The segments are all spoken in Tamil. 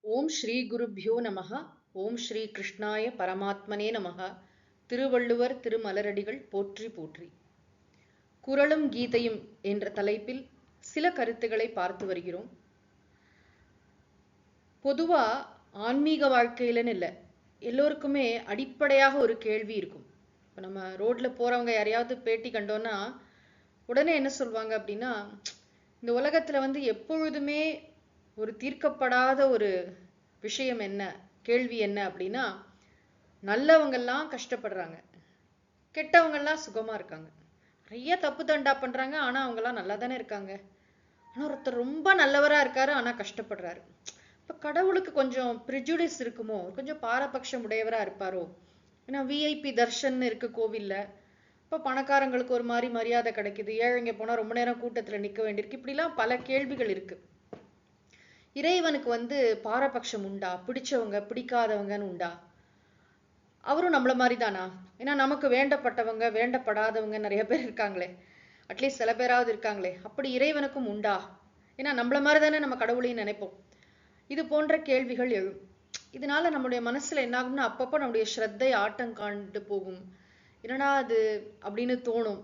ஓம் ஸ்ரீ குருப்யோ நமஹ. ஓம் ஸ்ரீ கிருஷ்ணாய பரமாத்மனே நமஹ. திருவள்ளுவர் திருமலரடிகள் போற்றி போற்றி. குறளும் கீதையும் என்ற தலைப்பில் சில கருத்துக்களை பார்த்து வருகிறோம். பொதுவா ஆன்மீக வாழ்க்கையிலன்னு இல்லை, எல்லோருக்குமே அடிப்படையாக ஒரு கேள்வி இருக்கும். இப்போ நம்ம ரோட்ல போறவங்க யாரையாவது பேட்டி கண்டோன்னா உடனே என்ன சொல்லுவாங்க அப்படின்னா, இந்த உலகத்துல எப்பொழுதுமே ஒரு தீர்க்கப்படாத ஒரு விஷயம் என்ன, கேள்வி என்ன அப்படின்னா, நல்லவங்கெல்லாம் கஷ்டப்படுறாங்க, கெட்டவங்கெல்லாம் சுகமா இருக்காங்க. நிறைய தப்பு தண்டா பண்றாங்க, ஆனா அவங்கெல்லாம் நல்லா தானே இருக்காங்க. ஆனா ஒருத்தர் ரொம்ப நல்லவரா இருக்காரு, ஆனா கஷ்டப்படுறாரு. இப்ப கடவுளுக்கு கொஞ்சம் ப்ரிஜுடிஸ் இருக்குமோ, கொஞ்சம் பாரபட்சம் உடையவரா இருப்பாரோ? ஏன்னா விஐபி தர்ஷன் இருக்கு கோவில்ல. இப்ப பணக்காரங்களுக்கு ஒரு மாதிரி மரியாதை கிடைக்குது, ஏழைங்க போனா ரொம்ப நேரம் கூட்டத்துல நிக்க வேண்டியிருக்கு. இப்படிலாம் பல கேள்விகள் இருக்கு. இறைவனுக்கு பாரபட்சம் உண்டா? பிடிச்சவங்க பிடிக்காதவங்கன்னு உண்டா? அவரும் நம்மள மாதிரி தானா? ஏன்னா நமக்கு வேண்டப்பட்டவங்க வேண்டப்படாதவங்க நிறைய பேர் இருக்காங்களே, அட்லீஸ்ட் சில பேராவது இருக்காங்களே. அப்படி இறைவனுக்கும் உண்டா? ஏன்னா நம்மள மாதிரி தானே நம்ம கடவுளையும் நினைப்போம். இது போன்ற கேள்விகள் எழும். இதனால நம்முடைய மனசுல என்ன ஆகும்னா, அப்பப்போ நம்முடைய ஸ்ரத்தை ஆட்டம் காண்டு போகும். என்னடா அது அப்படின்னு தோணும்.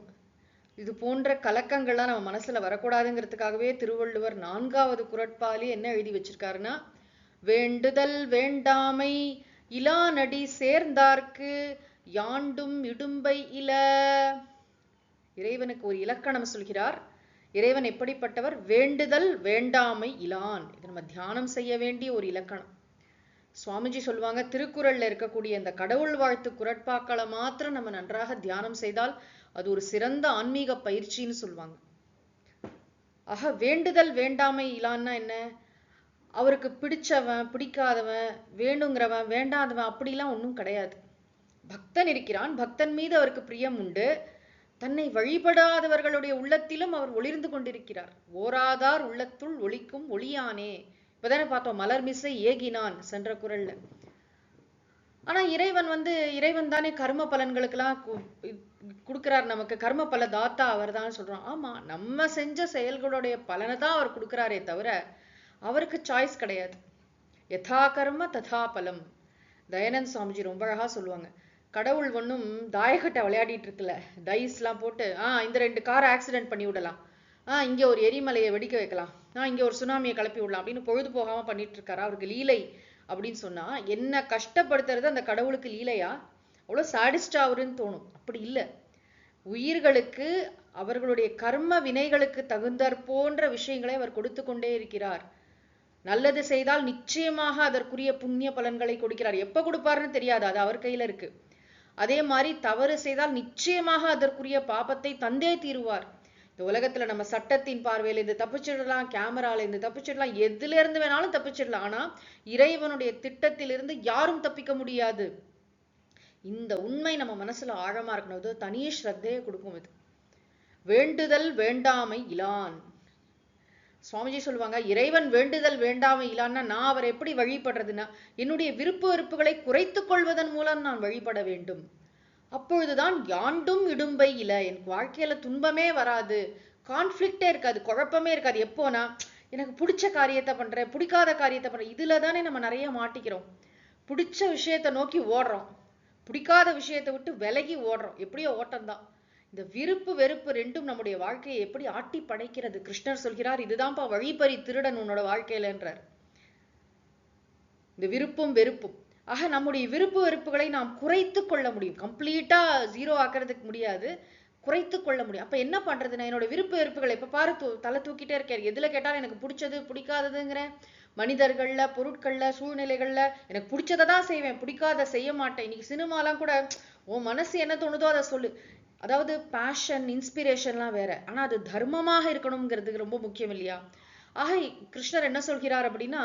இது போன்ற கலக்கங்கள்லாம் நம்ம மனசுல வரக்கூடாதுங்கிறதுக்காகவே திருவள்ளுவர் 4வது குறட்பாலே என்ன எழுதி வச்சிருக்காருன்னா, வேண்டுதல் வேண்டாமை இலானடி சேர்ந்தார்க்கு யாண்டும் இடும்பை இல. இறைவனுக்கு ஒரு இலக்கணம் சொல்கிறார். இறைவன் எப்படிப்பட்டவர்? வேண்டுதல் வேண்டாமை இலான். இது நம்ம தியானம் செய்ய வேண்டிய ஒரு இலக்கணம். சுவாமிஜி சொல்லுவாங்க, திருக்குறள்ல இருக்கக்கூடிய இந்த கடவுள் வாழ்த்து குறட்பாக்களை மாத்திரம் நம்ம நன்றாக தியானம் செய்தால் அது ஒரு சிறந்த ஆன்மீக பயிற்சின்னு சொல்லுவாங்க. ஆக வேண்டுதல் வேண்டாமை இலான்னா என்ன? அவருக்கு பிடிச்சவன் பிடிக்காதவன், வேணுங்கிறவன் வேண்டாதவன் அப்படிலாம் ஒன்றும் கிடையாது. பக்தன் இருக்கிறான், பக்தன் மீது அவருக்கு பிரியம் உண்டு. தன்னை வழிபடாதவர்களுடைய உள்ளத்திலும் அவர் ஒளிர்ந்து கொண்டிருக்கிறார். ஓராதார் உள்ளத்துள் ஒளிக்கும் ஒளியானே. இப்பதானே பார்த்தோம், மலர்மிசை ஏகினான் சென்ற குறள்ல. ஆனா இறைவன் தானே கர்ம பலன்களுக்கெல்லாம் கொடுக்கிறார் நமக்கு. கர்ம பல தாத்தா அவர் தான் சொல்றோம். ஆமா, நம்ம செஞ்ச செயல்களுடைய பலனை தான் அவர் கொடுக்கிறாரே தவிர அவருக்கு சாய்ஸ் கிடையாது. யதா கர்ம ததா பலம். தயானந்த் சுவாமிஜி ரொம்ப அழகா சொல்லுவாங்க, கடவுள் ஒன்றும் தாயக்கட்டை விளையாடிட்டு இருக்குல்ல, டைஸ்லாம் போட்டு இந்த 2 கார் ஆக்சிடென்ட் பண்ணி விடலாம், இங்க ஒரு எரிமலையை வெடிக்க வைக்கலாம், இங்க ஒரு சுனாமியை கிளப்பி விடலாம் அப்படின்னு பொழுது போகாம பண்ணிட்டு இருக்காரா? அவருக்கு லீலை அப்படின்னு சொன்னா என்ன கஷ்டப்படுத்துறது அந்த கடவுளுக்கு லீலையா? அவ்வளவு சாடிஸ்டா அவருன்னு தோணும். அப்படி இல்லை. உயிர்களுக்கு அவர்களுடைய கர்ம வினைகளுக்கு தகுந்தாற் போன்ற விஷயங்களை அவர் கொடுத்து கொண்டே இருக்கிறார். நல்லது செய்தால் நிச்சயமாக அதற்குரிய புண்ணிய பலன்களை கொடுக்கிறார். எப்ப கொடுப்பாருன்னு தெரியாது, அது அவர் கையில இருக்கு. அதே மாதிரி தவறு செய்தால் நிச்சயமாக அதற்குரிய பாபத்தை தந்தே தீருவார். இந்த உலகத்துல நம்ம சட்டத்தின் பார்வையில இருந்து தப்பிச்சிடலாம், கேமரால இருந்து தப்பிச்சிடலாம், எதுல இருந்து வேணாலும் தப்பிச்சிடலாம். ஆனா இறைவனுடைய திட்டத்திலிருந்து யாரும் தப்பிக்க முடியாது. இந்த உண்மை நம்ம மனசுல ஆழமா இருக்கணும். இது தனி ஸ்ரத்தையை கொடுக்கும். இது வேண்டுதல் வேண்டாமை இலான். சுவாமிஜி சொல்லுவாங்க, இறைவன் வேண்டுதல் வேண்டாமை இலான்னா நான் அவரை எப்படி வழிபடுறதுன்னா, என்னுடைய விருப்பு வெறுப்புகளை குறைத்துக் கொள்வதன் மூலம் நான் வழிபட வேண்டும். அப்பொழுதுதான் யாண்டும் இடும்பை இல. என் வாழ்க்கையில துன்பமே வராது, கான்ஃபிளிக்டே இருக்காது, குழப்பமே இருக்காது. எப்போனா எனக்கு பிடிச்ச காரியத்தை பண்றேன், பிடிக்காத காரியத்தை பண்றேன். இதுல தானே நம்ம நிறைய மாட்டிக்கிறோம். பிடிச்ச விஷயத்தை நோக்கி ஓடுறோம், பிடிக்காத விஷயத்தை விட்டு விலகி ஓடுறோம். எப்படியோ ஓட்டம்தான். இந்த விருப்பு வெறுப்பு ரெண்டும் நம்முடைய வாழ்க்கையை எப்படி ஆட்டி படைக்கிறது. கிருஷ்ணர் சொல்கிறார், இதுதான்ப்பா வழிப்பறி திருடன் உன்னோட வாழ்க்கையிலன்றார். இந்த விருப்பும் வெறுப்பும். ஆக நம்முடைய விருப்பு வெறுப்புகளை நாம் குறைத்து கொள்ள முடியும். கம்ப்ளீட்டா ஜீரோ ஆக்கிறதுக்கு முடியாது, குறைத்து கொள்ள முடியும். அப்ப என்ன பண்றது? நான் என்னோட விருப்பு வெறுப்புகளை இப்ப பாரு தலை தூக்கிட்டே இருக்கேன். எதுல கேட்டாலும் எனக்கு பிடிச்சது பிடிக்காததுங்கிறேன். மனிதர்கள்ல, பொருட்கள்ல, சூழ்நிலைகள்ல எனக்கு பிடிச்சதை தான் செய்வேன், பிடிக்காத செய்ய மாட்டேன். இன்னைக்கு சினிமாலாம் கூட உன் மனசு என்ன தோணுதோ அதை சொல்லு. அதாவது பேஷன் இன்ஸ்பிரேஷன்லாம் வேற, ஆனா அது தர்மமாக இருக்கணுங்கிறதுக்கு ரொம்ப முக்கியம் இல்லையா? ஆக கிருஷ்ணர் என்ன சொல்கிறார் அப்படின்னா,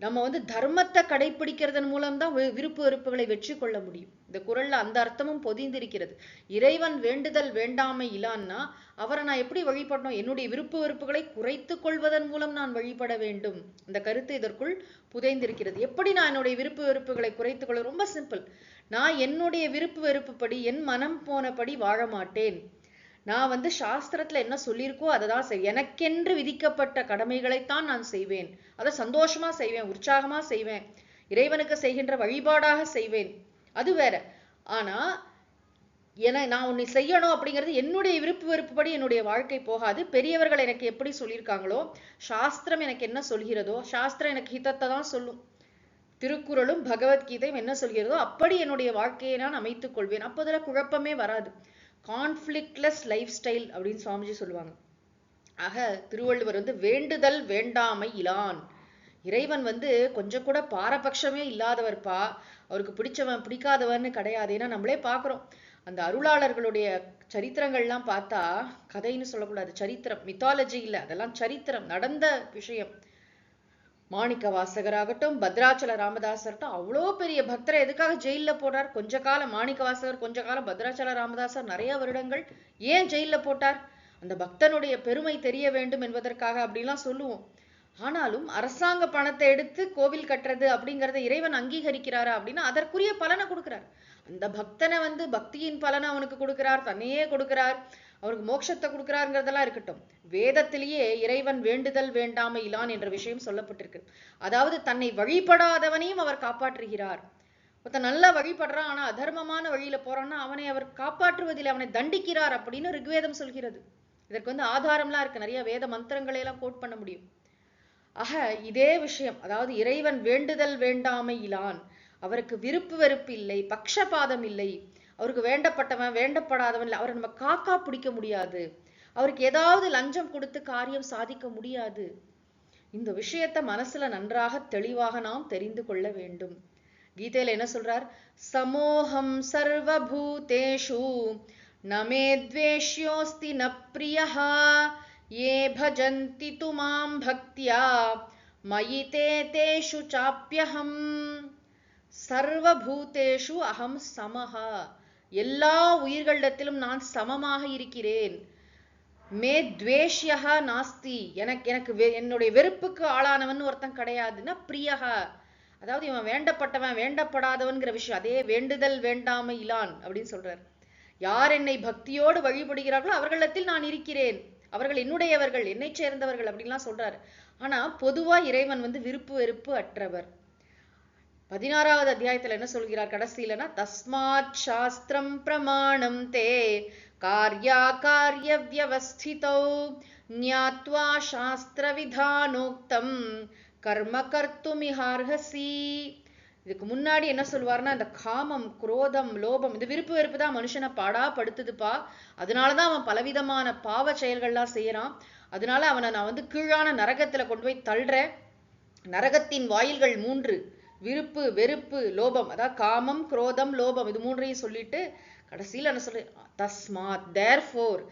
நம்ம தர்மத்தை கடைபிடிக்கிறதன் மூலம்தான் விருப்பு வெறுப்புகளை வெற்றி கொள்ள முடியும். இந்த குறள்ல அந்த அர்த்தமும் பொதிந்திருக்கிறது. இறைவன் வேண்டுதல் வேண்டாமை இலான்னா அவரை நான் எப்படி வழிபடணும்? என்னுடைய விருப்பு வெறுப்புகளை குறைத்து கொள்வதன் மூலம் நான் வழிபட வேண்டும். இந்த கருத்து இதற்குள் புதைந்திருக்கிறது. எப்படி நான் என்னுடைய விருப்பு வெறுப்புகளை குறைத்துக் கொள்ள? ரொம்ப சிம்பிள். நான் என்னுடைய விருப்பு வெறுப்புப்படி, என் மனம் போனபடி வாழ மாட்டேன். நான் வந்து சாஸ்திரத்துல என்ன சொல்லியிருக்கோ அததான் செய்வேன். எனக்கென்று விதிக்கப்பட்ட கடமைகளைத்தான் நான் செய்வேன். அதை சந்தோஷமா செய்வேன், உற்சாகமா செய்வேன், இறைவனுக்கு செய்கின்ற வழிபாடாக செய்வேன். அது வேற. ஆனா நான் உன்னை செய்யணும் அப்படிங்கிறது என்னுடைய விருப்பு வெறுப்புப்படி என்னுடைய வாழ்க்கை போகாது. பெரியவர்கள் எனக்கு எப்படி சொல்லியிருக்காங்களோ, சாஸ்திரம் எனக்கு என்ன சொல்கிறதோ, சாஸ்திரம் எனக்கு ஹிதத்தை தான் சொல்லும். திருக்குறளும் பகவத்கீதையும் என்ன சொல்கிறதோ அப்படி என்னுடைய வாழ்க்கையை நான் அமைத்துக் கொள்வேன். அப்போ அதுல குழப்பமே வராது. கான்ஃபிளிக்ட்லெஸ் லைஃப் ஸ்டைல் அப்படின்னு சுவாமிஜி சொல்லுவாங்க. ஆக திருவள்ளுவர் வந்து வேண்டுதல் வேண்டாமை இலான். இறைவன் வந்து கொஞ்சம் கூட பாரபட்சமே இல்லாதவர்ப்பா. அவருக்கு பிடிச்சவன் பிடிக்காதவன்னு கிடையாது. ஏன்னா நம்மளே பார்க்கிறோம், அந்த அருளாளர்களுடைய சரித்திரங்கள்லாம் பார்த்தா, கதைன்னு சொல்லக்கூடாது, சரித்திரம், மித்தாலஜி இல்லை, அதெல்லாம் சரித்திரம், நடந்த விஷயம். மாணிக்க வாசகராகட்டும், பத்ராச்சல ராமதாசர்ட்டும், அவ்வளோ பெரிய பக்தரை எதுக்காக ஜெயில போட்டார்? கொஞ்ச காலம் மாணிக்க வாசகர், கொஞ்ச காலம் பத்ராச்சல ராமதாசர், நிறைய வருடங்கள் ஏன் ஜெயில போட்டார்? அந்த பக்தனுடைய பெருமை தெரிய வேண்டும் என்பதற்காக அப்படிலாம் சொல்லுவோம். ஆனாலும் அரசாங்க பணத்தை எடுத்து கோவில் கட்டுறது அப்படிங்கறத இறைவன் அங்கீகரிக்கிறாரா அப்படின்னா அதற்குரிய பலனை கொடுக்கிறார். அந்த பக்தனை வந்து பக்தியின் பலனை அவனுக்கு கொடுக்கிறார், தன்னையே கொடுக்கிறார், அவருக்கு மோட்சத்தை கொடுக்கிறாருங்கிறதெல்லாம் இருக்கட்டும். வேதத்திலேயே இறைவன் வேண்டுதல் வேண்டாமை இலான் என்ற விஷயம் சொல்லப்பட்டிருக்கு. அதாவது தன்னை வழிபடாதவனையும் அவர் காப்பாற்றுகிறார். ஒருத்தன் நல்லா வழிபடுறான், ஆனா அதர்மமான வழியில போறான்னா அவனை அவர் காப்பாற்றுவதில் அவனை தண்டிக்கிறார் அப்படின்னு ரிக்வேதம் சொல்கிறது. இதற்கு வந்து ஆதாரம்லாம் இருக்கு, நிறைய வேத மந்திரங்களை எல்லாம் கோட் பண்ண முடியும். ஆக இதே விஷயம், அதாவது இறைவன் வேண்டுதல் வேண்டாமை இலான். அவருக்கு விருப்பு வெறுப்பு இல்லை, பக்ஷபாதம் இல்லை, அவருக்கு வேண்டப்பட்டவன் வேண்டப்படாதவன் இல்லை, அவரை நம்ம காக்கா பிடிக்க முடியாது, அவருக்கு ஏதாவது லஞ்சம் கொடுத்து காரியம் சாதிக்க முடியாது. இந்த விஷயத்தை மனசுல நன்றாக தெளிவாக நாம் தெரிந்து கொள்ள வேண்டும். கீதையில என்ன சொல்றார்? சமோகம் சர்வபூதேஷு நமே த்வேஷ்யோஸ்தி ந பிரியஹா ये भजन्ति तु मां भक्त्या मयि ते तेषु चाप्यहम् सर्वभूतेषु अहं समः. எல்லா உயிர்களிடத்திலும் நான் சமமாக இருக்கிறேன். மே த்வேஷ்யஹ நாஸ்தி, எனக்கு என்னுடைய வெறுப்புக்கு ஆளானவன் ஒருத்தன் கிடையாதுன்னா பிரியஹ, அதாவது இவன் வேண்டப்பட்டவன் வேண்டப்படாதவன்கிற விஷயம். அதே வேண்டுதல் வேண்டாமை இலான் அப்படின்னு சொல்றார். யார் என்னை பக்தியோடு வழிபடுகிறார்களோ அவர்களிடத்தில் நான் இருக்கிறேன், அவர்கள் என்னுடையவர்கள், என்னை சேர்ந்தவர்கள் அப்படின்லாம் சொல்றாரு. ஆனா பொதுவா இறைவன் வந்து விருப்பு வெறுப்பு அற்றவர். 16வது அத்தியாயத்துல என்ன சொல்கிறார் கடைசியிலனா, தஸ்மாத் சாஸ்திரம் பிரமாணம் தே கார்யா கார்ய வியவஸ்திதோ ஞாத்வா சாஸ்திர விதானோக்தம் கர்ம கர்த்துமிஹார்ஹசி. இதுக்கு முன்னாடி என்ன சொல்லுவாருன்னா, இந்த காமம் குரோதம் லோபம் இந்த விருப்பு வெறுப்பு தான் மனுஷனை பாடா படுத்துதுப்பா. அதனாலதான் அவன் பலவிதமான பாவ செயல்கள்லாம் செய்யறான். அதனால அவனை நான் வந்து கீழான நரகத்துல கொண்டு போய் தள்ளுறேன். நரகத்தின் வாயில்கள் 3, விருப்பு வெறுப்பு லோபம், அதாவது காமம் குரோதம் லோபம், இது 3ஐயும் சொல்லிட்டு கடைசியில என்ன சொல்ற, தஸ்மாத் தேர்ஃபோர்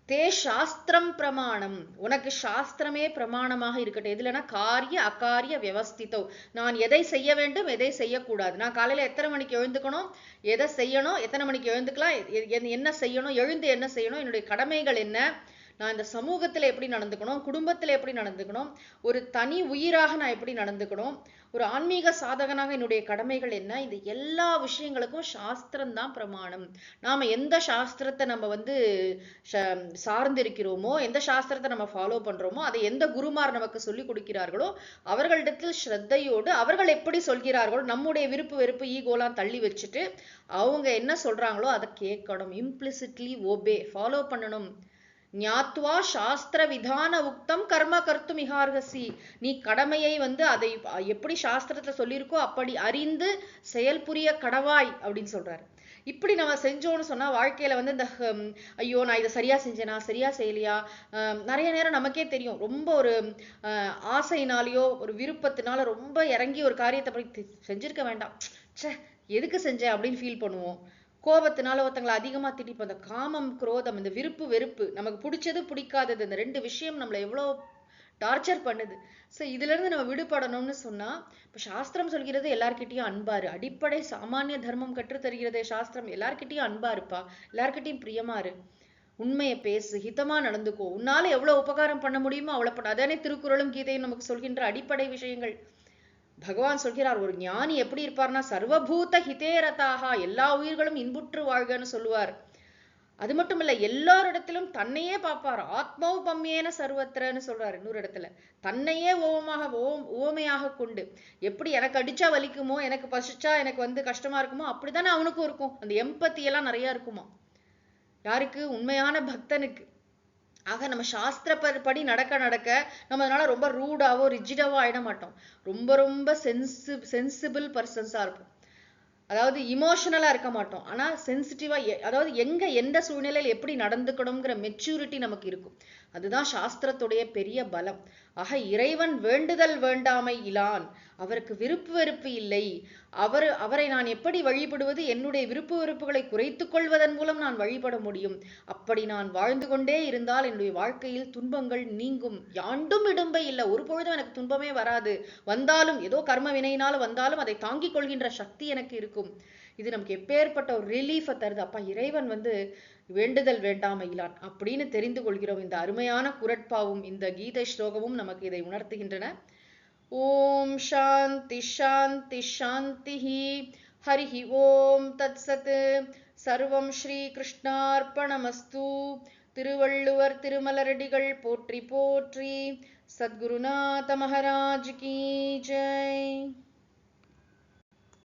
தே சாஸ்திரம் பிரமாணம், உனக்கு சாஸ்திரமே பிரமாணமாக இருக்கட்டும். எதுலனா காரிய அகாரிய வியவஸ்திதோ, நான் எதை செய்ய வேண்டும் எதை செய்யக்கூடாது, நான் காலையில எத்தனை மணிக்கு எழுந்துக்கணும், எதை செய்யணும், எத்தனை மணிக்கு எழுந்துக்கலாம், என்ன செய்யணும், எழுந்து என்ன செய்யணும், என்னுடைய கடமைகள் என்ன, நான் இந்த சமூகத்துல எப்படி நடந்துக்கணும், குடும்பத்துல எப்படி நடந்துக்கணும், ஒரு தனி உயிராக நான் எப்படி நடந்துக்கணும், ஒரு ஆன்மீக சாதகனாக என்னுடைய கடமைகள் என்ன, இந்த எல்லா விஷயங்களுக்கும் சாஸ்திரம் தான் பிரமாணம். நாம எந்த சாஸ்திரத்தை நம்ம வந்து சார்ந்திருக்கிறோமோ, எந்த சாஸ்திரத்தை நம்ம ஃபாலோ பண்றோமோ, அதை எந்த குருமார் நமக்கு சொல்லி கொடுக்கிறார்களோ அவர்களிடத்தில் ஸ்ரத்தையோடு அவர்கள் எப்படி சொல்கிறார்களோ, நம்முடைய விருப்பு வெறுப்பு ஈகோலாம் தள்ளி வச்சுட்டு அவங்க என்ன சொல்றாங்களோ அதை கேட்கணும். இம்ப்ளிசிட்லி ஓபே, ஃபாலோ பண்ணணும். ஞாத்வா சாஸ்திர விதான உக்தம் கர்ம கர்த்தும் இஹார்ஹசி, நீ கடமையை வந்து அதை எப்படி சாஸ்திரத்துல சொல்லியிருக்கோ அப்படி அறிந்து செயல் புரிய கடவாய் அப்படின்னு சொல்றாரு. இப்படி நம்ம செஞ்சோம்னு சொன்னா வாழ்க்கையில வந்து இந்த ஐயோ நான் இதை சரியா செஞ்சேனா சரியா செய்யலையா, நிறைய நேரம் நமக்கே தெரியும், ரொம்ப ஒரு ஆசையினாலேயோ ஒரு விருப்பத்தினால ரொம்ப இறங்கி ஒரு காரியத்தை அப்படி செஞ்சிருக்க வேண்டாம், ச்சே எதுக்கு செஞ்சேன் அப்படின்னு ஃபீல் பண்ணுவோம். கோபத்தினால ஒருத்தங்களை அதிகமா திட்டிப்போம். அந்த காமம் குரோதம், இந்த விருப்பு வெறுப்பு, நமக்கு பிடிச்சது பிடிக்காதது, இந்த 2 விஷயம் நம்மளை எவ்வளோ டார்ச்சர் பண்ணுது. ஸோ இதுல இருந்து நம்ம விடுபடணும்னு சொன்னா, இப்ப சாஸ்திரம் சொல்கிறது எல்லார்கிட்டையும் அன்பாரு, அடிப்படை சாமானிய தர்மம் கற்று தருகிறதே சாஸ்திரம். எல்லார்கிட்டையும் அன்பா இருப்பா, எல்லார்கிட்டையும் பிரியமா இரு, உண்மையை பேசு, ஹிதமா நடந்துக்கோ, உன்னால எவ்வளவு உபகாரம் பண்ண முடியுமோ அவ்வளவு பண்ண. அதானே திருக்குறளும் கீதையும் நமக்கு சொல்கின்ற அடிப்படை விஷயங்கள். பகவான் சொல்கிறார், ஒரு ஞானி எப்படி இருப்பார்னா சர்வபூத ஹிதேரதாக, எல்லா உயிர்களும் இன்புற்று வாழ்கன்னு சொல்லுவார். அது மட்டும் இல்ல, எல்லாரிடத்திலும் தன்னையே பார்ப்பார். ஆத்மாவு பம்யேன சர்வத்திரன்னு சொல்றாரு இன்னொரு இடத்துல. தன்னையே உவமையாக கொண்டு, எப்படி எனக்கு அடிச்சா வலிக்குமோ, எனக்கு பசிச்சா எனக்கு கஷ்டமா இருக்குமோ, அப்படித்தானே அவனுக்கும் இருக்கும். அந்த எம்பத்தி எல்லாம் நிறைய இருக்குமா யாருக்கு? உண்மையான பக்தனுக்கு. ஆக நம்ம சாஸ்திரப்படி நடக்க நடக்க நம்ம அதனால ரொம்ப ரூடாவோ ரிஜிடாவோ ஆயிட மாட்டோம். ரொம்ப ரொம்ப சென்சிபிள் பர்சன்ஸா இருப்போம். அதாவது இமோஷனலா இருக்க மாட்டோம். ஆனா சென்சிட்டிவா, அதாவது எங்க எந்த சூழ்நிலையில் எப்படி நடந்துக்கணுங்கிற மெச்சூரிட்டி நமக்கு இருக்கும். அதுதான் சாஸ்திரத்துடைய பெரிய பலம். ஆக இறைவன் வேண்டுதல் வேண்டாமை இலான். அவருக்கு விருப்பு வெறுப்பு இல்லை. அவரை நான் எப்படி வழிபடுவது? என்னுடைய விருப்பு வெறுப்புகளை குறைத்துக் கொள்வதன் மூலம் நான் வழிபட முடியும். அப்படி நான் வாழ்ந்து கொண்டே இருந்தால் என்னுடைய வாழ்க்கையில் துன்பங்கள் நீங்கும். யாண்டும் இடும்பை இல்லை, ஒரு பொழுதும் எனக்கு துன்பமே வராது. வந்தாலும் ஏதோ கர்ம வினையினாலும் வந்தாலும் அதை தாங்கிக் கொள்கின்ற சக்தி எனக்கு இருக்கும். இது நமக்கு எப்பேற்பட்ட ஒரு ரிலீஃபை தருது. அப்பா இறைவன் வேண்டுதல் வேண்டாமையிலான் அப்படின்னு தெரிந்து கொள்கிறோம். இந்த அருமையான குரட்பாவும் இந்த கீதை ஸ்லோகமும் நமக்கு இதை உணர்த்துகின்றன. ஓம் சாந்தி சாந்தி சாந்தி. ஹரிஹி ஓம் தத் சத். சர்வம் ஸ்ரீ கிருஷ்ணார்ப்பணமஸ்து. திருவள்ளுவர் திருமலரடிகள் போற்றி போற்றி. சத்குருநாத மகாராஜ் கி ஜெய்.